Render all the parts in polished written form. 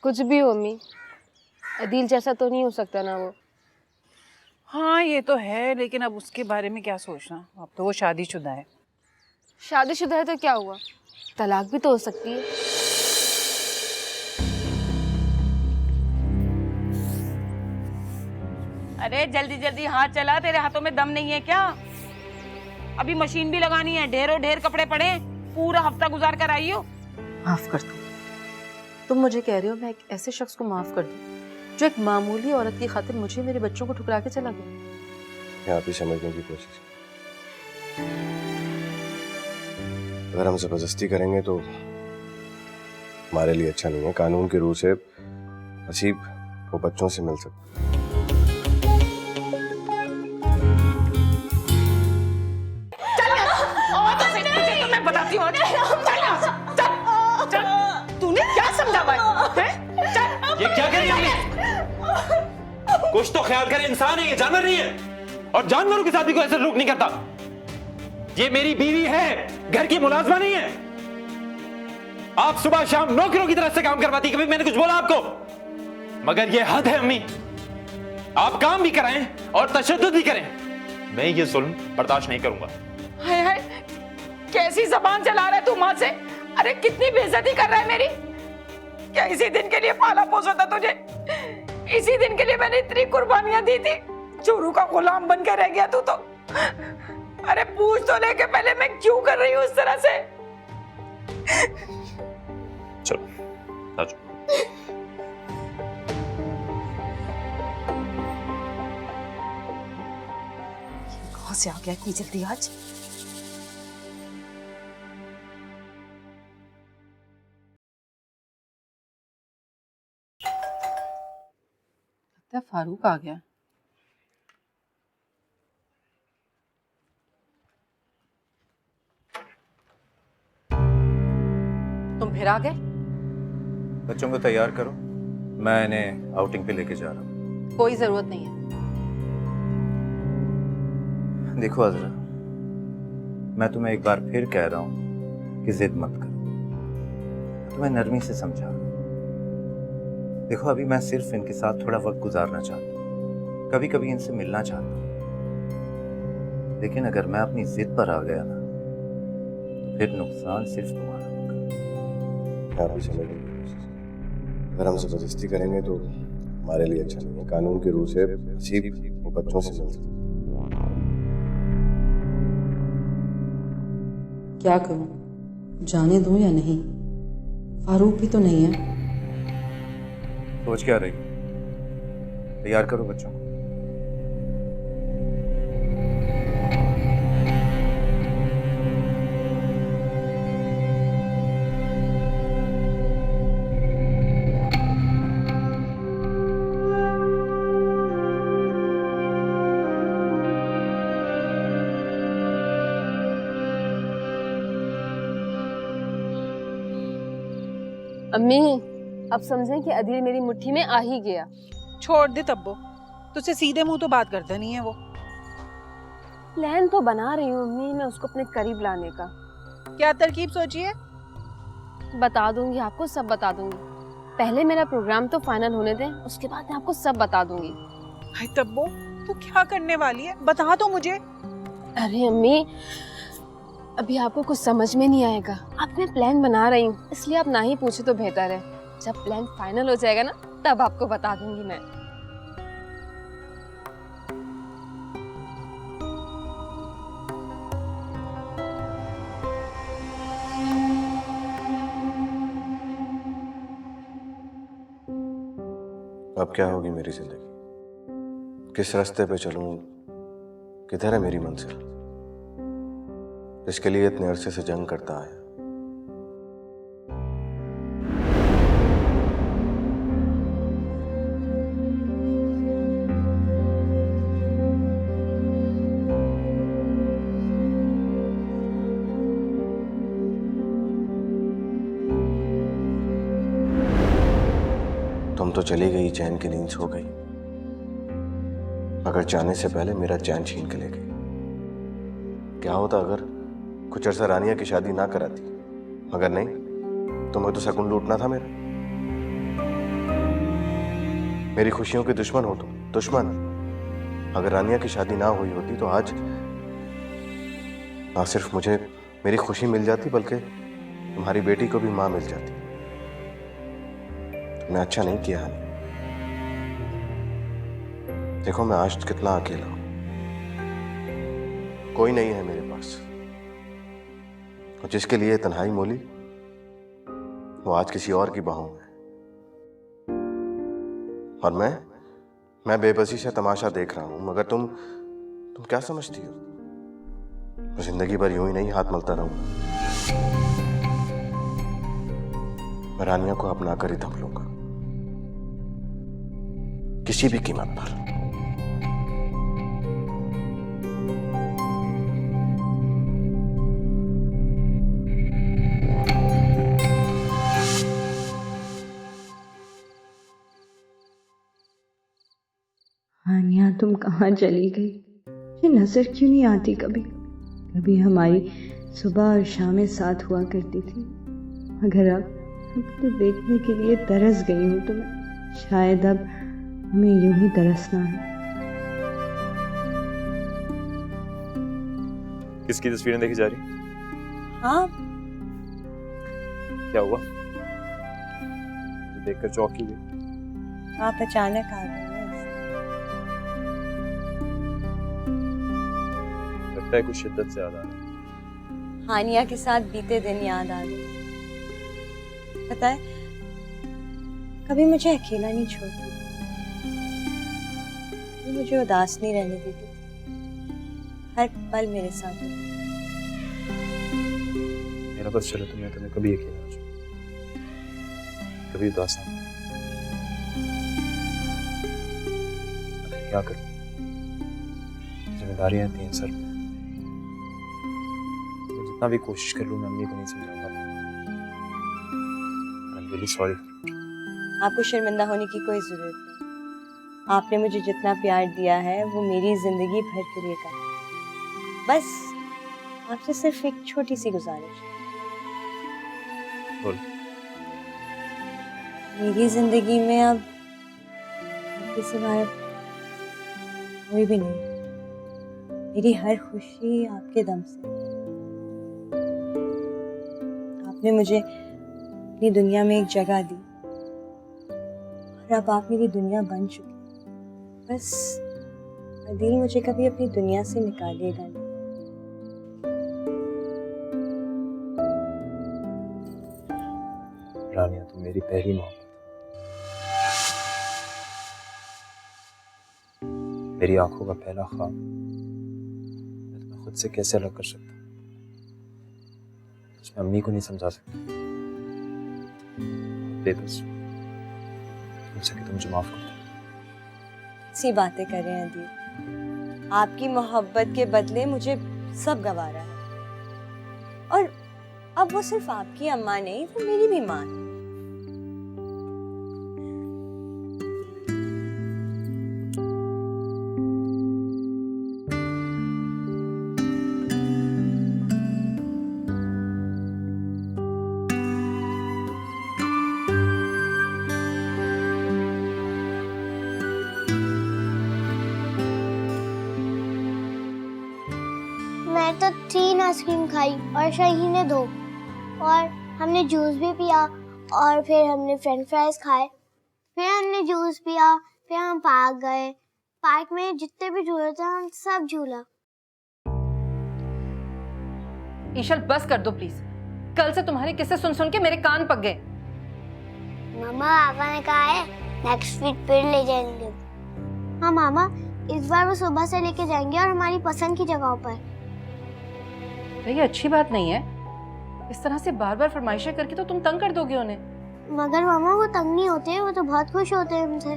कुछ भी हो अम्मी, अदील जैसा तो नहीं हो सकता ना वो। हाँ ये तो है, लेकिन अब उसके बारे में क्या सोचना, अब तो वो शादीशुदा है। शादीशुदा है तो क्या हुआ, तलाक भी तो हो सकती है। अरे जल्दी जल्दी हाथ चला, तेरे हाथों में दम नहीं है क्या? अभी मशीन भी लगानी है, ढेरों ढेर कपड़े पड़े, पूरा हफ्ता गुजार कर आई हो। माफ कर दो। तुम मुझे कह रहे हो मैं एक ऐसे शख्स को माफ कर दूं जो एक मामूली औरत की खातिर मुझे मेरे बच्चों को ठुकरा के चला गया? आप ही समझने की कोशिश। अगर हम जबरदस्ती करेंगे तो हमारे लिए अच्छा नहीं है। कानून की रूह से हसीब वो बच्चों से मिल सकता। मैं बताती हूँ, तूने क्या समझा भाई? ये क्या करी हमने? कुछ तो ख्याल करे, इंसान है ये, जानवर नहीं है। और जानवरों के साथ भी कोई ऐसा सलूक नहीं करता। ये मेरी बीवी है, घर की मुलाजमा नहीं है। आप सुबह शाम नौकरों की तरह से काम करवाती, कभी मैंने कुछ बोला आपको? मगर ये हद है अम्मी, आप काम भी कराएं और तशद्दुद भी करें, मैं ये जुल्म बर्दाश्त नहीं करूंगा। हाय हाय, कैसी जबान चला रहा है तू माँ से? अरे कितनी बेइज्जती कर रहा है मेरी। क्या इसी दिन के लिए पाला पोसा था तुझे? इसी दिन के लिए मैंने इतनी कुर्बानियां दी थी, चोरू का गुलाम बन के रह गया तू तो। अरे पूछ तो ले के पहले मैं क्यों कर रही हूँ इस तरह से? चलो आजो। कहाँ से आ गया इतनी जल्दी आज? लगता है फारूक आ गया। तुम फिर आ गए? बच्चों को तैयार करो, मैं इन्हें आउटिंग पे लेके जा रहा हूँ। कोई जरूरत नहीं है। देखो अजरा, मैं तुम्हें एक बार फिर कह रहा हूँ कि जिद मत करो। मैं तुम्हें नरमी से समझा रहा हूँ। देखो अभी मैं सिर्फ इनके साथ थोड़ा वक्त गुजारना चाहता हूँ, कभी कभी इनसे मिलना चाहता हूँ। लेकिन अगर मैं अपनी जिद पर आ गया ना, तो फिर नुकसान सिर्फ तुम्हारा होगा। आप ही समझने की कोशिश। अगर हम जबरदस्ती करेंगे तो हमारे लिए अच्छा नहीं है। कानून की रूह से हसीब वो बच्चों से मिल सकता। क्या करूं, जाने दूं या नहीं? फारूक भी तो नहीं है। सोच क्या रही? तैयार करो बच्चों को। अम्मी, अब समझें कि अदील मेरी मुट्ठी में आ ही गया। छोड़ दे तब्बो, तुझसे सीधे मुंह तो बात करता नहीं है वो। प्लान तो बना रही हूँ अम्मी मैं उसको अपने करीब लाने का। क्या तरकीब सोची है? बता दूंगी आपको, सब बता दूंगी। पहले मेरा प्रोग्राम तो फाइनल होने दें, उसके बाद मैं आपको सब बता दूंगी। हाय तब्बो, तू क्या करने वाली है? बता तो मुझे। अरे अम्मी, अभी आपको कुछ समझ में नहीं आएगा। अब मैं प्लान बना रही हूँ, इसलिए आप ना ही पूछे तो बेहतर है। जब प्लान फाइनल हो जाएगा ना, तब आपको बता दूंगी मैं। अब क्या होगी मेरी जिंदगी? किस रास्ते पे चलूं? किधर है मेरी मंजिल? इसके लिए इतने अरसे से जंग करता आया। तुम तो चली गई, चैन की नींद सो गई, मगर जाने से पहले मेरा चैन छीन के ले गई। क्या होता अगर कुछ अरसा रानिया की शादी ना कराती? मगर नहीं, तुम्हें तो शगुन लूटना था मेरा। मेरी खुशियों के दुश्मन हो तुम, दुश्मन। अगर रानिया की शादी ना हुई होती तो आज ना सिर्फ मुझे मेरी खुशी मिल जाती बल्कि तुम्हारी बेटी को भी मां मिल जाती। तुमने अच्छा नहीं किया हानि। देखो मैं आज कितना अकेला हूं, कोई नहीं है मेरे पास, और जिसके लिए तन्हाई मोली वो आज किसी और की बाहों में है। और मैं बेबसी से तमाशा देख रहा हूं, मगर तुम क्या समझती हो? मैं जिंदगी भर यूं ही नहीं हाथ मलता रहूंगा। मैं रानिया को अपना कर ही थम लूंगा, किसी भी कीमत पर। हानिया तुम कहाँ चली गई? ये नजर क्यों नहीं आती कभी? कभी हमारी सुबह और शामें साथ हुआ करती थी, मगर अब तो देखने के लिए तरस गई हूँ तुम्हें। शायद अब हमें यूं ही तरसना है। किसकी तस्वीरें देखी जा रही? हाँ, क्या हुआ? तो देखकर चौंक क्यों गई? आप अचानक आ गए। लगता है कुछ शिद्दत से याद आ रहा है। हानिया के साथ बीते दिन याद आ गए। पता है, कभी मुझे अकेला नहीं छोड़ती, कभी मुझे उदास नहीं रहने देती थी, हर पल मेरे साथ होती। मेरा बस चलो तुमने तुम्हें कभी अकेला ना छोड़ा, कभी उदास ना। आखिर क्या करूं? जिम्मेदारियां इतनी हैं सर पे। मैं जितना भी कोशिश कर लूं मैं अम्मी को नहीं समझा पाता। I am really sorry. आपको शर्मिंदा होने की कोई जरूरत नहीं। आपने मुझे जितना प्यार दिया है वो मेरी जिंदगी भर के लिए का। बस आपसे सिर्फ एक छोटी सी गुजारिश। बोल। मेरी जिंदगी में अब आपके सिवाय कोई भी नहीं। मेरी हर खुशी आपके दम से। आपने मुझे अपनी दुनिया में एक जगह दी और अब आप मेरी दुनिया बन चुकी। बस दिल मुझे कभी अपनी दुनिया से निकालेगा नहीं। रानिया तुम मेरी पहली मोहब्बत, मेरी आंखों का पहला ख्वाब। मैं तुम्हें खुद से कैसे अलग कर सकता? मैं अम्मी को नहीं समझा सकता। बेबस हो सके तो मुझे माफ कर दो। सी बातें कर रहे हैं अदीब। आपकी मोहब्बत के बदले मुझे सब गवारा है, और अब वो सिर्फ आपकी अम्मा नहीं, वो मेरी भी माँ है। मैं तो 3 आइसक्रीम खाई और शाही ने 2, और हमने जूस भी पिया, और फिर हमने फ्रेंच फ्राइज खाए, फिर हमने जूस पिया, फिर हम पार्क गए। पार्क में जितने भी झूले थे हम सब झूला। ईशल बस कर दो प्लीज। कल से तुम्हारे किस्से सुन सुन के मेरे कान पक गए। मामा पापा ने कहा है नेक्स्ट वीक फिर ले जाएंगे। हाँ मामा, इस बार वो सुबह से लेके जाएंगे और हमारी पसंद की जगहों पर। ये अच्छी बात नहीं है। इस तरह से बार बार फरमाइशें करके तो तुम तंग कर दोगे उन्हें। मगर मामा वो तंग नहीं होते, वो तो बहुत खुश होते हैं हमसे।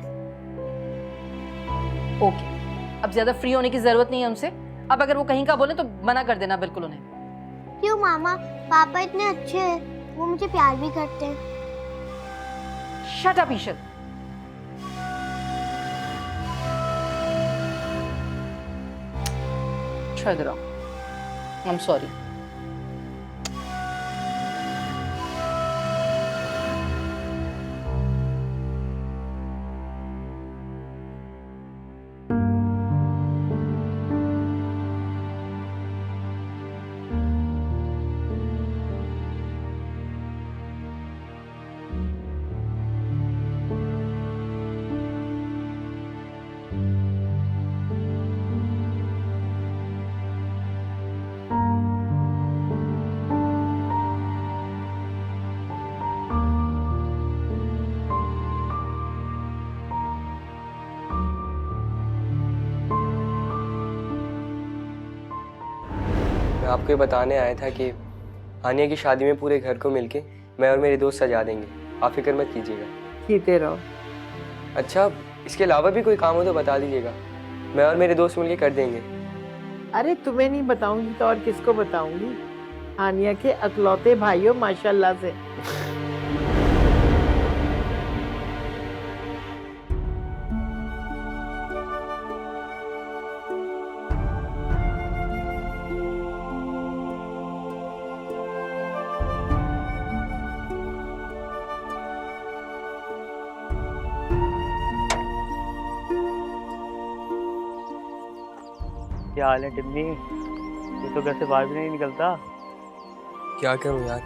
ओके, अब ज्यादा फ्री होने की जरूरत नहीं है उनसे। अब अगर वो कहीं का बोले तो मना कर देना बिल्कुल उन्हें। क्यों मामा, पापा इतने अच्छे हैं, वो मुझे प्यार भी करते हैं। Shut up Ishal. छोड़ दो। I am sorry. आपको ये बताने आया था कि आनिया की शादी में पूरे घर को मिलके मैं और मेरे दोस्त सजा देंगे, आप फिक्र मत कीजिएगा। जीते रहो। अच्छा, इसके अलावा भी कोई काम हो तो बता दीजिएगा, मैं और मेरे दोस्त मिलके कर देंगे। अरे तुम्हें नहीं बताऊंगी तो और किसको बताऊंगी? आनिया के अकलौते भाइयों माशाल्लाह से। क्या हाल है टिन्नी? ये तो घर से बाहर भी नहीं निकलता। क्या करूं यार,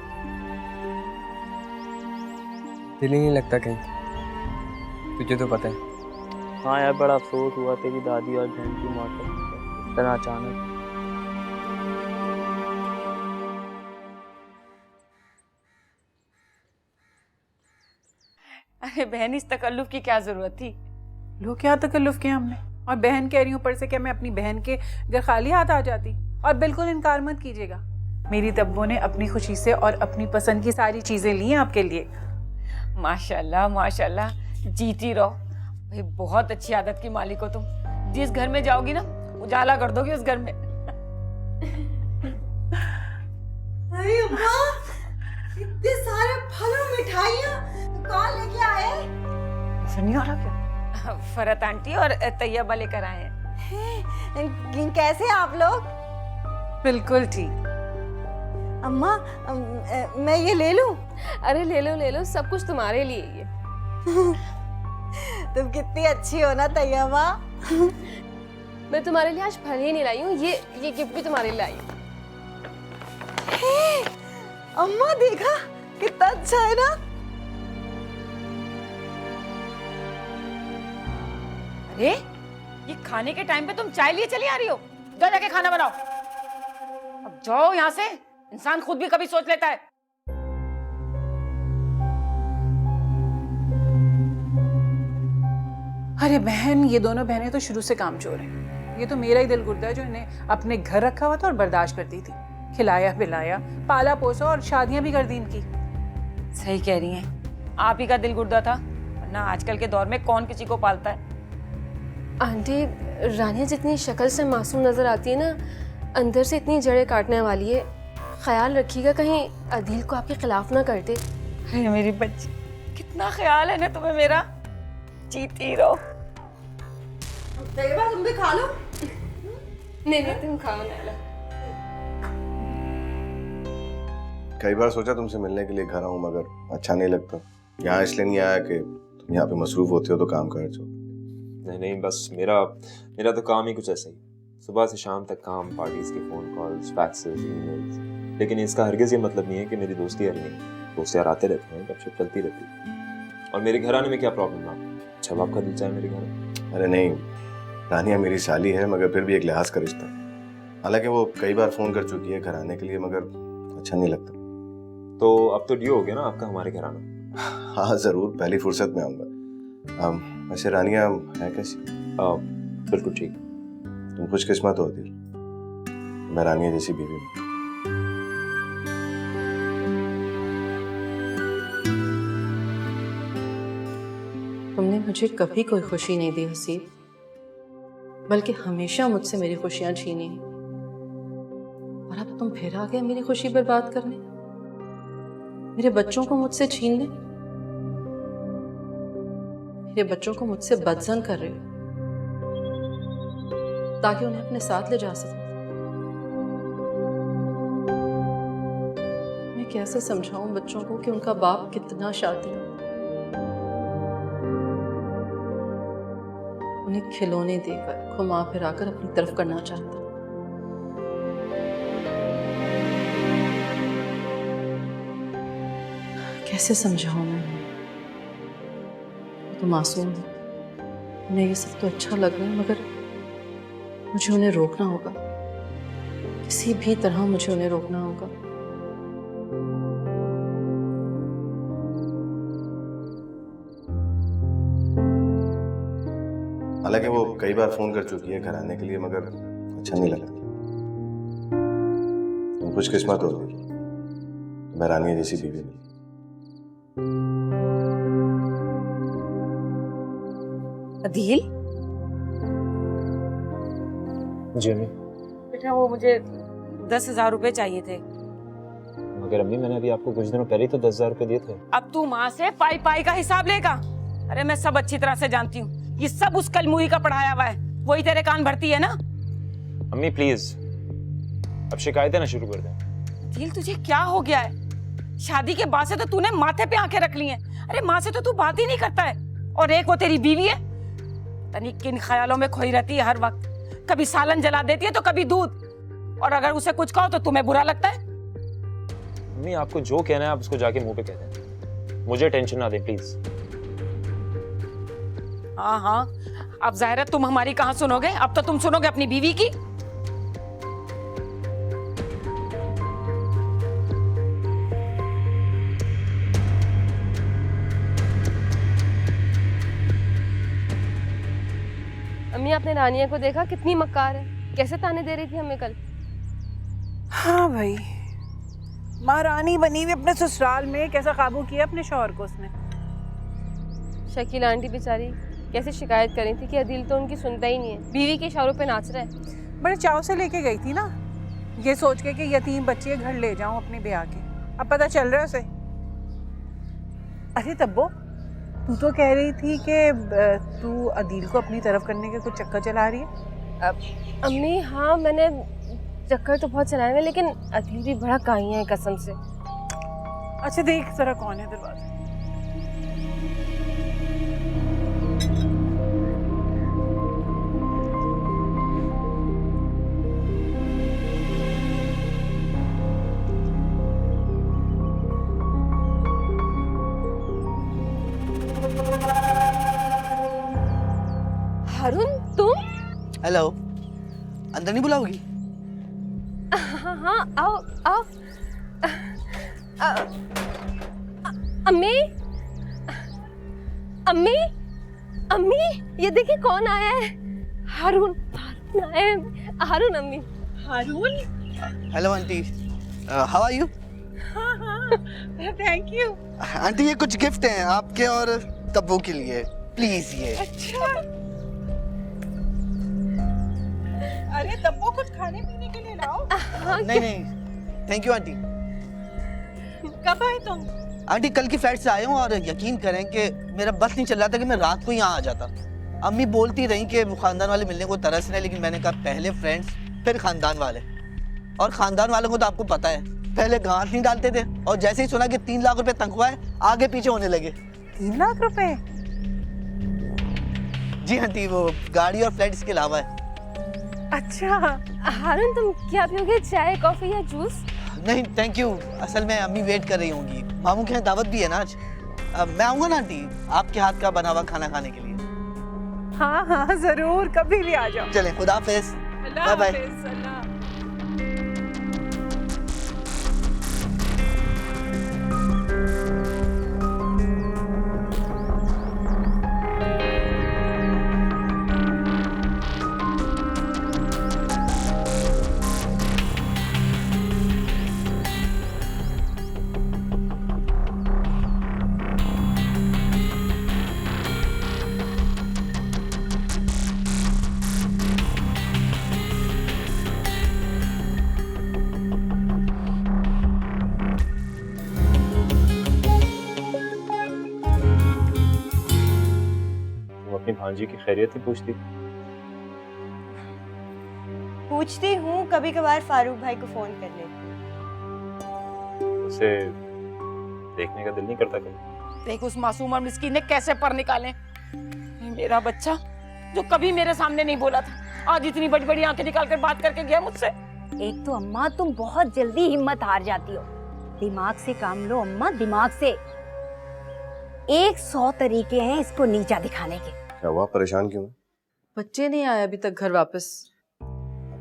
दिल ही नहीं लगता कहीं, तुझे तो पता है। हाँ यार, बड़ा अफसोस हुआ तेरी दादी और बहन की मौत पर, इतना अचानक। अरे बहन, इस तकल्लुफ की क्या जरूरत थी? लो, क्या तकल्लुफ किया हमने? और बहन कह रही हूँ ऊपर से, क्या मैं अपनी बहन के घर खाली हाथ आ जाती? और बिल्कुल इनकार मत कीजिएगा, मेरी तब्बो ने अपनी खुशी से और अपनी पसंद की सारी चीजें ली हैं आपके लिए। माशाल्लाह माशाल्लाह, जीती रहो भाई। बहुत अच्छी आदत की मालिक हो तुम। जिस घर में जाओगी ना, उजाला कर दोगी उस घर में। अरे अम्मा, इतने सारे फल और मिठाइयाँ कौन लेके आए? नहीं आ रहा क्या? फरत आंटी और तैयबा लेकर आए हैं। कैसे आप लोग? बिल्कुल ठीक। अम्मा, मैं ये ले लूं? अरे ले लो, सब कुछ तुम्हारे लिए ही है। तुम कितनी अच्छी हो ना तैयबा। मैं तुम्हारे लिए आज फल ही नहीं लाई हूँ, ये गिफ्ट भी तुम्हारे लिए लाई हूँ। अम्मा देखा, कितना अच्छा है ना? अरे ये खाने के टाइम पे तुम चाय लिए चली आ रही हो? जाओ जाके खाना बनाओ। अब जाओ यहाँ से, इंसान खुद भी कभी सोच लेता है। अरे बहन, ये दोनों बहनें तो शुरू से कामचोर हैं। ये तो मेरा ही दिल गुर्दा है जो इन्हें अपने घर रखा हुआ था और बर्दाश्त करती थी, खिलाया पिलाया, पाला पोसा और शादियां भी कर दी इनकी। सही कह रही हैं, आप ही का दिल गुर्दा था, वरना आजकल के दौर में कौन किसी को पालता है। आंटी, रानिया जितनी शक्ल से मासूम नजर आती है ना, अंदर से इतनी जड़ें काटने वाली है। ख्याल रखिएगा कहीं अदील को आपके खिलाफ ना कर दे। अरे मेरी बच्ची, कितना ख्याल है ना तुम्हें मेरा। जीती रहो। तैयबा, तुम भी खा लो। नहीं, तुम खाओ ना। कई बार सोचा तुमसे मिलने के लिए घर आऊं, मगर अच्छा नहीं लगता। यहाँ इसलिए नहीं आया कि तुम यहाँ पे मसरूफ होते हो तो काम कर रहे हो। नहीं, बस मेरा तो काम ही कुछ ऐसा ही, सुबह से शाम तक काम, पार्टीज के फोन कॉल्स, फैक्सेस, ईमेल्स। लेकिन इसका हरगिज़ ये मतलब नहीं है कि मेरी दोस्ती हर नहीं। दोस्त यार आते रहते हैं, गपशप चलती रहती है। और मेरे घर आने में क्या प्रॉब्लम है? जब आपका दिल चाहे मेरे घर। अरे नहीं, रानिया मेरी साली है, मगर फिर भी एक लिहाज का रिश्ता है। हालांकि वो कई बार फोन कर चुकी है घर आने के लिए, मगर अच्छा नहीं लगता। तो अब तो ड्यू हो गया ना आपका हमारे घर आना। हाँ जरूर, पहली फुर्सत में आऊँगा। वैसे रानिया है कैसी? बिल्कुल ठीक। तुम खुशकिस्मत हो दिल, मैं रानिया जैसी बीवी हूँ। तुमने मुझे कभी कोई खुशी नहीं दी हसीब, बल्कि हमेशा मुझसे मेरी खुशियां छीनी हैं। और अब तुम फिर आ गए मेरी खुशी बर्बाद करने, मेरे बच्चों को मुझसे छीनने, मेरे बच्चों को मुझसे बदजन कर रहे हो ताकि उन्हें अपने साथ ले जा सकूं। मैं कैसे समझाऊं बच्चों को कि उनका बाप कितना शातिर है। उन्हें खिलौने देकर घुमा फिराकर अपनी तरफ करना चाहता। कैसे समझाऊं मैं? वो तो मासूम है, उन्हें ये सब तो अच्छा लग रहा है, मगर मुझे उन्हें रोकना होगा। किसी भी तरह मुझे उन्हें रोकना होगा। हालांकि वो कई बार फोन कर चुकी है घर आने के लिए, मगर अच्छा नहीं लगा। खुशकिस्मत होगी मैं रानिया जैसी बीवी मिली। अदील जी अम्मी। बेटा वो मुझे 10,000 रुपए चाहिए थे। मगर अम्मी मैंने अभी आपको कुछ दिनों पहले ही तो 10,000 रुपए दिए थे। अब तू माँ से पाई पाई का हिसाब लेगा? अरे मैं सब अच्छी तरह से जानती हूँ, ये सब उस कलमुही का पढ़ाया हुआ है, वही तेरे कान भरती है ना। अम्मी प्लीज अब शिकायतें ना शुरू कर दें। दिल तुझे क्या हो गया है? शादी के बाद से तो तूने माथे पे आंखें रख ली हैं। अरे माँ से तो तू बात ही नहीं करता है, और एक वो तेरी बीवी है, तनी किन ख्यालों में खोई रहती है हर वक्त। कभी सालन जला देती है तो कभी दूध, और अगर उसे कुछ कहो तो तुम्हें बुरा लगता है। अम्मी आपको जो कहना है आप उसको जाके मुंह पे कह दें, मुझे टेंशन ना दें प्लीज। हाँ हाँ, अब जाहिर है तुम हमारी कहाँ सुनोगे, अब तो तुम सुनोगे अपनी बीवी की। अम्मी आपने रानिया को देखा, कितनी मक्कार है, कैसे ताने दे रही थी हमें कल। हाँ भाई, महारानी बनी हुई अपने ससुराल में, कैसा काबू किया अपने शौहर को उसने। शकील आंटी बेचारी कैसे शिकायत कर रही थी कि अदील तो उनकी सुनता ही नहीं है, बीवी के इशारों पे नाच रहा है। बड़े चाव से लेके गई थी ना, ये सोच के कि यतीम बच्चे घर ले जाऊं अपने ब्याह के। अब पता चल रहा है उसे। अरे तब्बो, तू तो कह रही थी कि तू अदील को अपनी तरफ करने के कुछ चक्कर चला रही है। अम्मी हाँ, मैंने चक्कर तो बहुत चलाए हैं, लेकिन अदील भी बड़ा काहिया है कसम से। अच्छा देख जरा कौन है दरवाजा। हारून तुम? हेलो, अंदर नहीं बुलाओगी? हाँ हाँ आओ आओ। अम्मी अम्मी अम्मी, ये देखिए कौन आया है। हारून हारून आया है। हारून अम्मी। Haroon? Hello aunty, how are you? हाँ हाँ, थैंक यू। आंटी ये कुछ गिफ्ट हैं आपके और तब्बू के लिए, प्लीज ये। अच्छा, अरे तब्बू कुछ खाने पीने के लिए लाओ। नहीं नहीं, थैंक यू आंटी। कब आए तुम? आंटी कल की फ्लाइट से आया हूँ, और यकीन करें कि मेरा बस नहीं चल रहा था कि मैं रात को यहाँ आ जाता। अम्मी बोलती रही कि वो खानदान वाले मिलने को तरस रहे, लेकिन मैंने कहा पहले फ्रेंड्स फिर खानदान वाले। और खानदान वालों को तो आपको पता है, पहले गांठ नहीं डालते थे, और जैसे ही सुना कि 3 लाख रुपए तनख्वाह है, आगे पीछे होने लगे। 3 लाख रुपए? जी आंटी, वो गाड़ी और फ्लाइट इसके अलावा है। अच्छा हारून, तुम क्या पियोगे, चाय कॉफी या जूस? नहीं थैंक यू, असल में अम्मी वेट कर रही होंगी, मामू के यहाँ दावत भी है ना आज। मैं आऊंगा ना आंटी आपके हाथ का बना हुआ खाना खाने के लिए। हाँ हाँ जरूर, कभी भी आ जाओ। चलें, खुदा हाफिज, बाय बाय। अपनी भांजी की खैरियत ही पूछती हूँ, कभी कभार फारूक भाई को फोन कर लेती हूँ। उसे देखने का दिल नहीं करता कभी। देख उस मासूम और मिस्कीन ने कैसे पर निकाले। मेरा बच्चा जो कभी मेरे सामने नहीं बोला था, आज इतनी बड़ी बड़ी आंखें निकाल कर बात करके गया मुझसे। एक तो अम्मा तुम बहुत जल्दी हिम्मत हार जाती हो। दिमाग से काम लो अम्मा, दिमाग से। 100 तरीके हैं इसको नीचा दिखाने के। क्या हुआ, परेशान क्यों? बच्चे नहीं आए अभी तक घर वापस।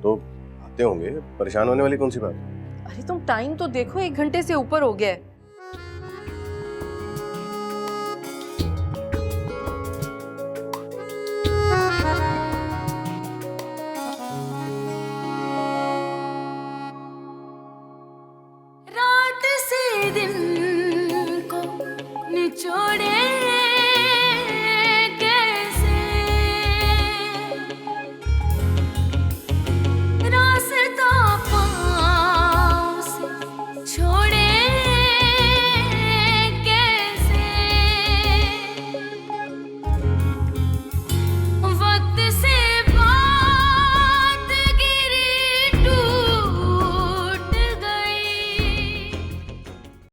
तो आते होंगे, परेशान होने वाली कौन सी बात? अरे तुम टाइम तो देखो, 1 घंटे से ऊपर हो गया है। दिन को निचोड़े